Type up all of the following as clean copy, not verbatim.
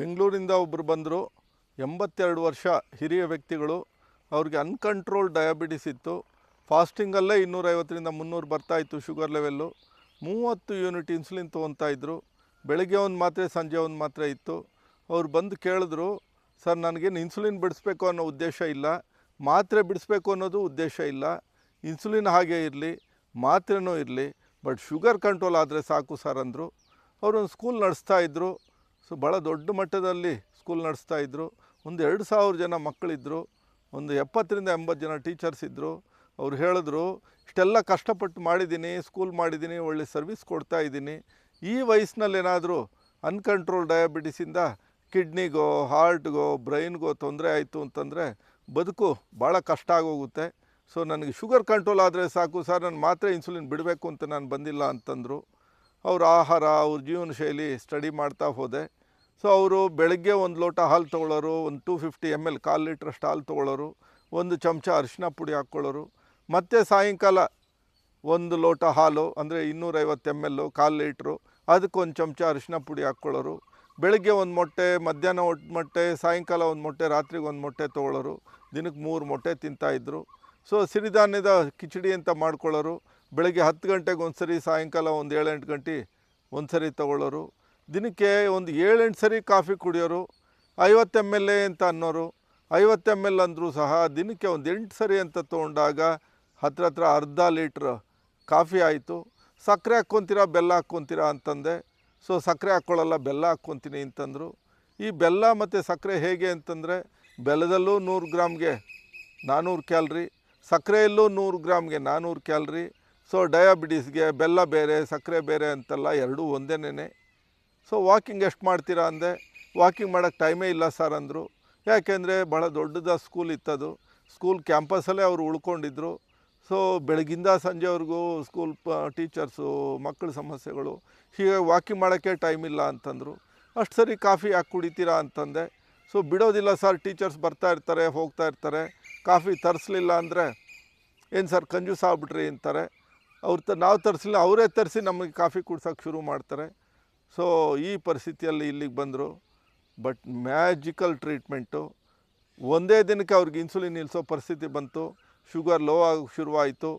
ಬೆಂಗಳೂರಿಂದ ಒಬ್ಬರು ಬಂದರು. 82 ವರ್ಷ ಹಿರಿಯ ವ್ಯಕ್ತಿಗಳು. ಅವ್ರಿಗೆ ಅನ್ಕಂಟ್ರೋಲ್ ಡಯಾಬಿಟಿಸ್ ಇತ್ತು. ಫಾಸ್ಟಿಂಗಲ್ಲೇ 250ರಿಂದ 300 ಬರ್ತಾಯಿತ್ತು ಶುಗರ್ ಲೆವೆಲ್ಲು. 30 ಯೂನಿಟ್ ಇನ್ಸುಲಿನ್ ತೊಗೊತಾಯಿದ್ರು. ಬೆಳಗ್ಗೆ ಒಂದು ಮಾತ್ರೆ, ಸಂಜೆ ಒಂದು ಮಾತ್ರೆ ಇತ್ತು. ಅವ್ರು ಬಂದು ಕೇಳಿದ್ರು, ಸರ್ ನನಗೇನು ಇನ್ಸುಲಿನ್ ಬಿಡಿಸ್ಬೇಕು ಅನ್ನೋ ಉದ್ದೇಶ ಇಲ್ಲ, ಮಾತ್ರೆ ಬಿಡಿಸ್ಬೇಕು ಅನ್ನೋದು ಉದ್ದೇಶ ಇಲ್ಲ. ಇನ್ಸುಲಿನ್ ಹಾಗೇ ಇರಲಿ, ಮಾತ್ರೆನೂ ಇರಲಿ, ಬಟ್ ಶುಗರ್ ಕಂಟ್ರೋಲ್ ಆದರೆ ಸಾಕು ಸರ್ ಅಂದರು. ಅವರೊಂದು ಸ್ಕೂಲ್ ನಡೆಸ್ತಾಯಿದ್ರು. ಸೊ ಭಾಳ ದೊಡ್ಡ ಮಟ್ಟದಲ್ಲಿ ಸ್ಕೂಲ್ ನಡೆಸ್ತಾಯಿದ್ರು. ಒಂದು 2000 ಜನ ಮಕ್ಕಳಿದ್ದರು. ಒಂದು 70ರಿಂದ 80 ಜನ ಟೀಚರ್ಸ್ ಇದ್ದರು. ಅವ್ರು ಹೇಳಿದ್ರು, ಇಷ್ಟೆಲ್ಲ ಕಷ್ಟಪಟ್ಟು ಮಾಡಿದ್ದೀನಿ, ಸ್ಕೂಲ್ ಮಾಡಿದ್ದೀನಿ, ಒಳ್ಳೆ ಸರ್ವಿಸ್ ಕೊಡ್ತಾಯಿದ್ದೀನಿ. ಈ ವಯಸ್ಸಿನಲ್ಲೇನಾದರೂ ಅನ್ಕಂಟ್ರೋಲ್ ಡಯಾಬಿಟಿಸಿಂದ ಕಿಡ್ನಿಗೋ, ಹಾರ್ಟ್ಗೋ, ಬ್ರೈನ್ಗೋ ತೊಂದರೆ ಆಯಿತು ಅಂತಂದರೆ ಬದುಕು ಭಾಳ ಕಷ್ಟ ಆಗೋಗುತ್ತೆ. ಸೊ ನನಗೆ ಶುಗರ್ ಕಂಟ್ರೋಲ್ ಆದರೆ ಸಾಕು ಸರ್, ನಾನು ಮಾತ್ರೆ ಇನ್ಸುಲಿನ್ ಬಿಡಬೇಕು ಅಂತ ನಾನು ಬಂದಿಲ್ಲ ಅಂತಂದರು. ಅವ್ರ ಆಹಾರ, ಅವ್ರ ಜೀವನ ಶೈಲಿ ಸ್ಟಡಿ ಮಾಡ್ತಾ ಹೋದೆ. ಸೊ ಅವರು ಬೆಳಗ್ಗೆ 1 ಲೋಟ ಹಾಲು ತೊಗೊಳ್ಳೋರು, ಒಂದು 250 ml 1/4 ಲೀಟ್ರಷ್ಟು ಹಾಲು ತೊಗೊಳ್ಳೋರು, 1 ಚಮಚ ಅರಿಶಿನ ಪುಡಿ ಹಾಕ್ಕೊಳ್ಳೋರು. ಮತ್ತು ಸಾಯಂಕಾಲ 1 ಲೋಟ ಹಾಲು ಅಂದರೆ 250 ml 1/4 ಲೀಟ್ರು, ಅದಕ್ಕೆ 1 ಚಮಚ ಅರಿಶಿನ ಪುಡಿ ಹಾಕ್ಕೊಳ್ಳೋರು. ಬೆಳಗ್ಗೆ 1 ಮೊಟ್ಟೆ, ಮಧ್ಯಾಹ್ನ 1 ಮೊಟ್ಟೆ, ಸಾಯಂಕಾಲ 1 ಮೊಟ್ಟೆ, ರಾತ್ರಿಗೆ 1 ಮೊಟ್ಟೆ ತೊಗೊಳ್ಳೋರು. ದಿನಕ್ಕೆ 3 ಮೊಟ್ಟೆ ತಿಂತಾಯಿದ್ರು. ಸೊ ಸಿರಿಧಾನ್ಯದ ಕಿಚಡಿ ಅಂತ ಮಾಡ್ಕೊಳ್ಳೋರು. ಬೆಳಗ್ಗೆ 10 ಗಂಟೆಗೆ ಒಂದು ಸರಿ, ಸಾಯಂಕಾಲ ಒಂದು 7-8 ಗಂಟೆ ಒಂದು ಸರಿ ತೊಗೊಳ್ಳೋರು. ದಿನಕ್ಕೆ ಒಂದು 7-8 ಸರಿ ಕಾಫಿ ಕುಡಿಯೋರು. 50 ml ಅಂತ ಅನ್ನೋರು. 50 ml ಅಂದರೂ ಸಹ ದಿನಕ್ಕೆ ಒಂದು 8 ಸರಿ ಅಂತ ತೊಗೊಂಡಾಗ ಹತ್ರ ಅರ್ಧ ಲೀಟ್ರ್ ಕಾಫಿ ಆಯಿತು. ಸಕ್ಕರೆ ಹಾಕ್ಕೊತೀರಾ, ಬೆಲ್ಲ ಹಾಕ್ಕೊತೀರಾ ಅಂತಂದೆ. ಸೊ ಸಕ್ಕರೆ ಹಾಕ್ಕೊಳ್ಳಲ್ಲ, ಬೆಲ್ಲ ಹಾಕ್ಕೊತೀನಿ ಅಂತಂದರು. ಈ ಬೆಲ್ಲ ಮತ್ತು ಸಕ್ಕರೆ ಹೇಗೆ ಅಂತಂದರೆ, ಬೆಲ್ಲದಲ್ಲೂ 100 ಗ್ರಾಮ್ಗೆ 400 ಕ್ಯಾಲ್ರಿ, ಸಕ್ಕರೆಯಲ್ಲೂ 100 ಗ್ರಾಮ್ಗೆ 400 ಕ್ಯಾಲ್ರಿ. ಸೊ ಡಯಾಬಿಟಿಸ್ಗೆ ಬೆಲ್ಲ ಬೇರೆ, ಸಕ್ಕರೆ ಬೇರೆ ಅಂತಲ್ಲ, ಎರಡೂ ಒಂದೇನೇ. ಸೊ ವಾಕಿಂಗ್ ಎಷ್ಟು ಮಾಡ್ತೀರಾ ಅಂದೆ. ವಾಕಿಂಗ್ ಮಾಡೋಕ್ಕೆ ಟೈಮೇ ಇಲ್ಲ ಸರ್ ಅಂದರು. ಯಾಕೆಂದರೆ ಭಾಳ ದೊಡ್ಡದ ಸ್ಕೂಲ್ ಇತ್ತದು. ಸ್ಕೂಲ್ ಕ್ಯಾಂಪಸಲ್ಲೇ ಅವರು ಉಳ್ಕೊಂಡಿದ್ರು. ಸೊ ಬೆಳಗಿಂದ ಸಂಜೆವರೆಗೂ ಸ್ಕೂಲ್ ಟೀಚರ್ಸು, ಮಕ್ಕಳ ಸಮಸ್ಯೆಗಳು, ಹೀಗೆ ವಾಕಿಂಗ್ ಮಾಡೋಕ್ಕೆ ಟೈಮ್ ಇಲ್ಲ ಅಂತಂದರು. ಅಷ್ಟು ಸರಿ ಕಾಫಿ ಯಾಕೆ ಕುಡಿತೀರಾ ಅಂತಂದೆ. ಸೊ ಬಿಡೋದಿಲ್ಲ ಸರ್, ಟೀಚರ್ಸ್ ಬರ್ತಾ ಇರ್ತಾರೆ, ಹೋಗ್ತಾ ಇರ್ತಾರೆ, ಕಾಫಿ ತರಿಸ್ಲಿಲ್ಲ ಅಂದರೆ ಏನು ಸರ್ ಕಂಜೂಸ್ ಆಗ್ಬಿಟ್ರಿ ಅಂತಾರೆ. ನಾವು ತರಿಸಲಿಲ್ಲ, ಅವರೇ ತರಿಸಿ ನಮಗೆ ಕಾಫಿ ಕುಡ್ಸೋಕ್ಕೆ ಶುರು ಮಾಡ್ತಾರೆ. ಸೊ ಈ ಪರಿಸ್ಥಿತಿಯಲ್ಲಿ ಇಲ್ಲಿಗೆ ಬಂದರು. But magical treatment. ಒಂದೇ ದಿನಕ್ಕೆ ಅವ್ರಿಗೆ ಇನ್ಸುಲಿನ್ ನಿಲ್ಲಿಸೋ ಪರಿಸ್ಥಿತಿ ಬಂತು. ಶುಗರ್ ಲೋ ಆಗೋಕ್ಕೆ ಶುರುವಾಯಿತು.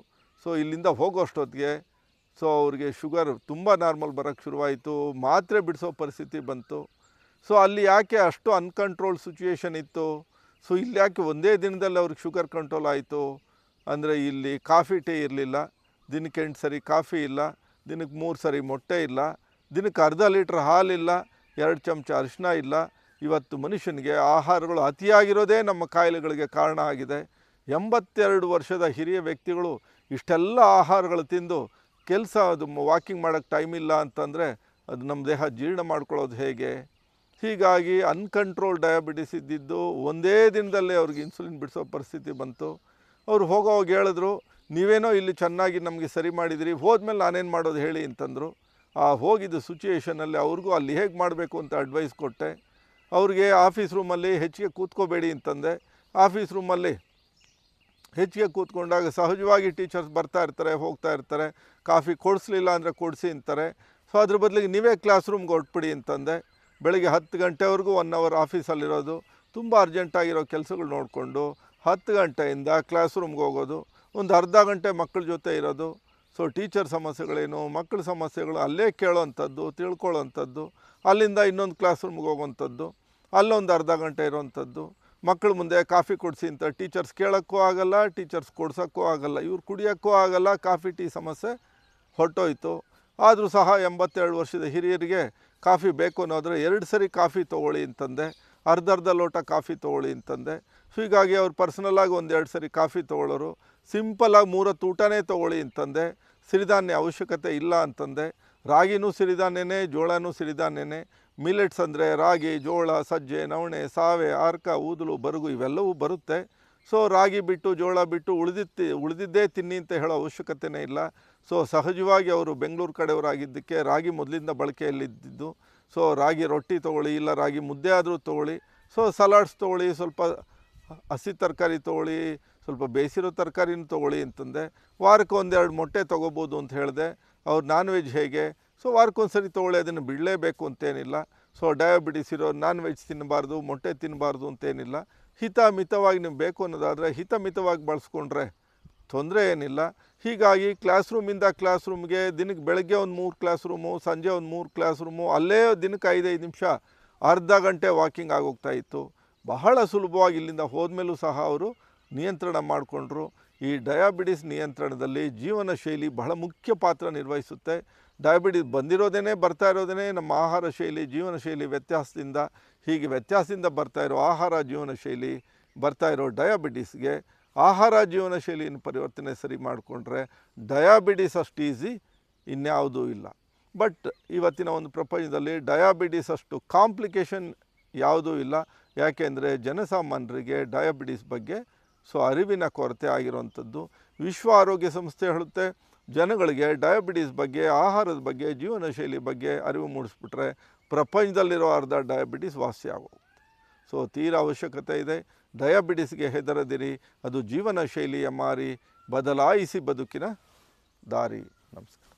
ಸೊ ಇಲ್ಲಿಂದ ಹೋಗೋಷ್ಟೊತ್ತಿಗೆ ಸೊ ಅವ್ರಿಗೆ ಶುಗರ್ ತುಂಬ ನಾರ್ಮಲ್ ಬರೋಕ್ಕೆ ಶುರುವಾಯಿತು. ಮಾತ್ರೆ ಬಿಡಿಸೋ ಪರಿಸ್ಥಿತಿ ಬಂತು. ಸೊ ಅಲ್ಲಿ ಯಾಕೆ ಅಷ್ಟು ಅನ್ಕಂಟ್ರೋಲ್ ಸಿಚುವೇಷನ್ ಇತ್ತು? ಸೊ ಇಲ್ಲಿ ಯಾಕೆ ಒಂದೇ ದಿನದಲ್ಲಿ ಅವ್ರಿಗೆ ಶುಗರ್ ಕಂಟ್ರೋಲ್ ಆಯಿತು ಅಂದರೆ, ಇಲ್ಲಿ ಕಾಫಿ ಟೀ ಇರಲಿಲ್ಲ, ದಿನಕ್ಕೆ 8 ಸರಿ ಕಾಫಿ ಇಲ್ಲ, ದಿನಕ್ಕೆ 3 ಸರಿ ಮೊಟ್ಟೆ ಇಲ್ಲ, ದಿನಕ್ಕೆ ಅರ್ಧ ಲೀಟ್ರ್ ಹಾಲಿಲ್ಲ, 2 ಚಮಚ ಅರಿಶಿನ ಇಲ್ಲ. ಇವತ್ತು ಮನುಷ್ಯನಿಗೆ ಆಹಾರಗಳು ಅತಿಯಾಗಿರೋದೇ ನಮ್ಮ ಕಾಯಿಲೆಗಳಿಗೆ ಕಾರಣ ಆಗಿದೆ. 82 ವರ್ಷದ ಹಿರಿಯ ವ್ಯಕ್ತಿಗಳು ಇಷ್ಟೆಲ್ಲ ಆಹಾರಗಳು ತಿಂದು ಅದು ವಾಕಿಂಗ್ ಮಾಡೋಕ್ಕೆ ಟೈಮ್ ಇಲ್ಲ ಅಂತಂದರೆ ಅದು ನಮ್ಮ ದೇಹ ಜೀರ್ಣ ಮಾಡ್ಕೊಳ್ಳೋದು ಹೇಗೆ? ಹೀಗಾಗಿ ಅನ್ಕಂಟ್ರೋಲ್ ಡಯಾಬಿಟಿಸ್ ಇದ್ದಿದ್ದು ಒಂದೇ ದಿನದಲ್ಲೇ ಅವ್ರಿಗೆ ಇನ್ಸುಲಿನ್ ಬಿಡಿಸೋ ಪರಿಸ್ಥಿತಿ ಬಂತು. ಅವ್ರು ಹೋಗೋವಾಗ ಹೇಳಿದ್ರು, ನೀವೇನೋ ಇಲ್ಲಿ ಚೆನ್ನಾಗಿ ನಮಗೆ ಸರಿ ಮಾಡಿದಿರಿ, ಹೋದ್ಮೇಲೆ ನಾನೇನು ಮಾಡೋದು ಹೇಳಿ ಅಂತಂದರು. ಆ ಹೋಗಿದ್ದ ಸಿಚುಯೇಷನಲ್ಲಿ ಅವ್ರಿಗೂ ಅಲ್ಲಿ ಹೇಗೆ ಮಾಡಬೇಕು ಅಂತ ಅಡ್ವೈಸ್ ಕೊಟ್ಟೆ. ಅವ್ರಿಗೆ ಆಫೀಸ್ ರೂಮಲ್ಲಿ ಹೆಚ್ಚಿಗೆ ಕೂತ್ಕೋಬೇಡಿ ಅಂತಂದೆ. ಆಫೀಸ್ ರೂಮಲ್ಲಿ ಹೆಚ್ಚಿಗೆ ಕೂತ್ಕೊಂಡಾಗ ಸಹಜವಾಗಿ ಟೀಚರ್ಸ್ ಬರ್ತಾ ಇರ್ತಾರೆ, ಹೋಗ್ತಾ ಇರ್ತಾರೆ, ಕಾಫಿ ಕೊಡಿಸ್ಲಿಲ್ಲ ಅಂದರೆ ಕೊಡಿಸಿ ಅಂತಾರೆ. ಸೊ ಅದ್ರ ಬದಲಿಗೆ ನೀವೇ ಕ್ಲಾಸ್ ರೂಮ್ಗೆ ಹೊರಟ್ಬಿಡಿ ಅಂತಂದೆ. ಬೆಳಗ್ಗೆ 10 ಗಂಟೆವರೆಗೂ 1 ಅವರ್ ಆಫೀಸಲ್ಲಿರೋದು, ತುಂಬ ಅರ್ಜೆಂಟಾಗಿರೋ ಕೆಲಸಗಳು ನೋಡಿಕೊಂಡು 10 ಗಂಟೆಯಿಂದ ಕ್ಲಾಸ್ ರೂಮ್ಗೆ ಹೋಗೋದು, ಒಂದು ಅರ್ಧ ಗಂಟೆ ಮಕ್ಕಳ ಜೊತೆ ಇರೋದು. ಸೊ ಟೀಚರ್ ಸಮಸ್ಯೆಗಳೇನು, ಮಕ್ಕಳ ಸಮಸ್ಯೆಗಳು ಅಲ್ಲೇ ಕೇಳೋವಂಥದ್ದು, ತಿಳ್ಕೊಳ್ಳೋವಂಥದ್ದು, ಅಲ್ಲಿಂದ ಇನ್ನೊಂದು ಕ್ಲಾಸ್ ರೂಮ್ಗೆ ಹೋಗೋವಂಥದ್ದು, ಅಲ್ಲೊಂದು ಅರ್ಧ ಗಂಟೆ ಇರೋವಂಥದ್ದು. ಮಕ್ಕಳ ಮುಂದೆ ಕಾಫಿ ಕೊಡಿಸಿ ಅಂತ ಟೀಚರ್ಸ್ ಕೇಳೋಕ್ಕೂ ಆಗೋಲ್ಲ, ಟೀಚರ್ಸ್ ಕೊಡ್ಸೋಕ್ಕೂ ಆಗೋಲ್ಲ, ಇವ್ರು ಕುಡಿಯೋಕ್ಕೂ ಆಗೋಲ್ಲ. ಕಾಫಿ ಟೀ ಸಮಸ್ಯೆ ಹೊರಟೋಯ್ತು. ಆದರೂ ಸಹ 82 ವರ್ಷದ ಹಿರಿಯರಿಗೆ ಕಾಫಿ ಬೇಕು ಅನ್ನೋದ್ರೆ 2 ಸರಿ ಕಾಫಿ ತೊಗೊಳ್ಳಿ ಅಂತಂದೆ, ಅರ್ಧ ಲೋಟ ಕಾಫಿ ತೊಗೊಳ್ಳಿ ಅಂತಂದೆ. ಸೊ ಹೀಗಾಗಿ ಅವ್ರು ಪರ್ಸನಲಾಗಿ 1-2 ಸರಿ ಕಾಫಿ ತೊಗೊಳ್ಳೋರು. ಸಿಂಪಲಾಗಿ 3 ಹೊತ್ತು ಊಟನೇ ತೊಗೊಳ್ಳಿ ಅಂತಂದೆ. ಸಿರಿಧಾನ್ಯ ಅವಶ್ಯಕತೆ ಇಲ್ಲ ಅಂತಂದೆ. ರಾಗಿನೂ ಸಿರಿಧಾನ್ಯನೇ, ಜೋಳನೂ ಸಿರಿಧಾನ್ಯನೇ. ಮಿಲೆಟ್ಸ್ ಅಂದರೆ ರಾಗಿ, ಜೋಳ, ಸಜ್ಜೆ, ನವಣೆ, ಸಾವೆ, ಆರ್ಕ, ಊದಲು, ಬರಗು ಇವೆಲ್ಲವೂ ಬರುತ್ತೆ. ಸೊ ರಾಗಿ ಬಿಟ್ಟು, ಜೋಳ ಬಿಟ್ಟು ಉಳಿದಿದ್ದೇ ತಿನ್ನಿ ಅಂತ ಹೇಳೋ ಅವಶ್ಯಕತೆಯೇ ಇಲ್ಲ. ಸೊ ಸಹಜವಾಗಿ ಅವರು ಬೆಂಗಳೂರು ಕಡೆಯವರಾಗಿದ್ದಕ್ಕೆ ರಾಗಿ ಮೊದಲಿಂದ ಬಳಕೆಯಲ್ಲಿದ್ದು. ಸೊ ರಾಗಿ ರೊಟ್ಟಿ ತೊಗೊಳ್ಳಿ, ಇಲ್ಲ ರಾಗಿ ಮುದ್ದೆ ಆದರೂ ತೊಗೊಳ್ಳಿ. ಸೊ ಸಲಾಡ್ಸ್ ತೊಗೊಳ್ಳಿ, ಸ್ವಲ್ಪ ಹಸಿ ತರಕಾರಿ ತೊಗೊಳ್ಳಿ, ಸ್ವಲ್ಪ ಬೇಯಿಸಿರೋ ತರಕಾರಿನೂ ತೊಗೊಳ್ಳಿ ಅಂತಂದೆ. ವಾರಕ್ಕೆ 1-2 ಮೊಟ್ಟೆ ತೊಗೋಬೋದು ಅಂತ ಹೇಳಿದೆ. ಅವ್ರು ನಾನ್ ವೆಜ್ ಹೇಗೆ, ಸೊ ವಾರಕ್ಕೊಂದು ಸರಿ ತೊಗೊಳ್ಳಿ, ಅದನ್ನು ಬಿಡಲೇಬೇಕು ಅಂತೇನಿಲ್ಲ. ಸೊ ಡಯಾಬಿಟಿಸ್ ಇರೋರು ನಾನ್ ವೆಜ್ ತಿನ್ನಬಾರ್ದು, ಮೊಟ್ಟೆ ತಿನ್ನಬಾರ್ದು ಅಂತೇನಿಲ್ಲ. ಮಿತವಾಗಿ ನೀವು ಬೇಕು ಅನ್ನೋದಾದರೆ ಮಿತವಾಗಿ ಬಳಸ್ಕೊಂಡ್ರೆ ತೊಂದರೆ ಏನಿಲ್ಲ. ಹೀಗಾಗಿ ಕ್ಲಾಸ್ ರೂಮಿಂದ ಕ್ಲಾಸ್ ರೂಮ್ಗೆ ದಿನಕ್ಕೆ ಬೆಳಗ್ಗೆ ಒಂದು 3 ಕ್ಲಾಸ್ ರೂಮು, ಸಂಜೆ ಒಂದು 3 ಕ್ಲಾಸ್ ರೂಮು, ಅಲ್ಲೇ ದಿನಕ್ಕೆ 5-5 ನಿಮಿಷ ಅರ್ಧ ಗಂಟೆ ವಾಕಿಂಗ್ ಆಗೋಗ್ತಾ ಇತ್ತು. ಬಹಳ ಸುಲಭವಾಗಿ ಇಲ್ಲಿಂದ ಹೋದ್ಮೇಲೂ ಸಹ ಅವರು ನಿಯಂತ್ರಣ ಮಾಡಿಕೊಂಡ್ರು. ಈ ಡಯಾಬಿಟಿಸ್ ನಿಯಂತ್ರಣದಲ್ಲಿ ಜೀವನ ಶೈಲಿ ಬಹಳ ಮುಖ್ಯ ಪಾತ್ರ ನಿರ್ವಹಿಸುತ್ತೆ. ಡಯಾಬಿಟಿಸ್ ಬರ್ತಾ ಇರೋದೇ ನಮ್ಮ ಆಹಾರ ಶೈಲಿ, ಜೀವನ ಶೈಲಿ ವ್ಯತ್ಯಾಸದಿಂದ. ಹೀಗೆ ವ್ಯತ್ಯಾಸದಿಂದ ಬರ್ತಾ ಇರೋ ಆಹಾರ ಜೀವನ ಶೈಲಿ ಬರ್ತಾ ಇರೋ ಡಯಾಬಿಟಿಸ್ಗೆ ಆಹಾರ ಜೀವನ ಶೈಲಿಯನ್ನು ಪರಿವರ್ತನೆ ಸರಿ ಮಾಡಿಕೊಂಡ್ರೆ ಡಯಾಬಿಟಿಸ್ ಅಷ್ಟು ಈಸಿ ಇನ್ಯಾವುದೂ ಇಲ್ಲ. ಬಟ್ ಇವತ್ತಿನ ಒಂದು ಪ್ರಪಂಚದಲ್ಲಿ ಡಯಾಬಿಟಿಸ್ ಅಷ್ಟು ಕಾಂಪ್ಲಿಕೇಶನ್ ಯಾವುದೂ ಇಲ್ಲ. ಯಾಕೆಂದರೆ ಜನಸಾಮಾನ್ಯರಿಗೆ ಡಯಾಬಿಟಿಸ್ ಬಗ್ಗೆ ಅರಿವಿನ ಕೊರತೆ ಆಗಿರುವಂಥದ್ದು. ವಿಶ್ವ ಆರೋಗ್ಯ ಸಂಸ್ಥೆ ಹೇಳುತ್ತೆ, ಜನಗಳಿಗೆ ಡಯಾಬಿಟಿಸ್ ಬಗ್ಗೆ, ಆಹಾರದ ಬಗ್ಗೆ, ಜೀವನ ಶೈಲಿ ಬಗ್ಗೆ ಅರಿವು ಮೂಡಿಸ್ಬಿಟ್ರೆ ಪ್ರಪಂಚದಲ್ಲಿರೋ ಅರ್ಧ ಡಯಾಬಿಟಿಸ್ ವಾಸಿ ಆಗೋಗುತ್ತೆ. ತೀರಾ ಅವಶ್ಯಕತೆ ಇದೆ. ಡಯಾಬಿಟಿಸ್ಗೆ ಹೆದರದಿರಿ, ಅದು ಜೀವನ ಶೈಲಿಯ ಮಾರಿ, ಬದಲಾಯಿಸಿ ಬದುಕಿನ ದಾರಿ. ನಮಸ್ಕಾರ.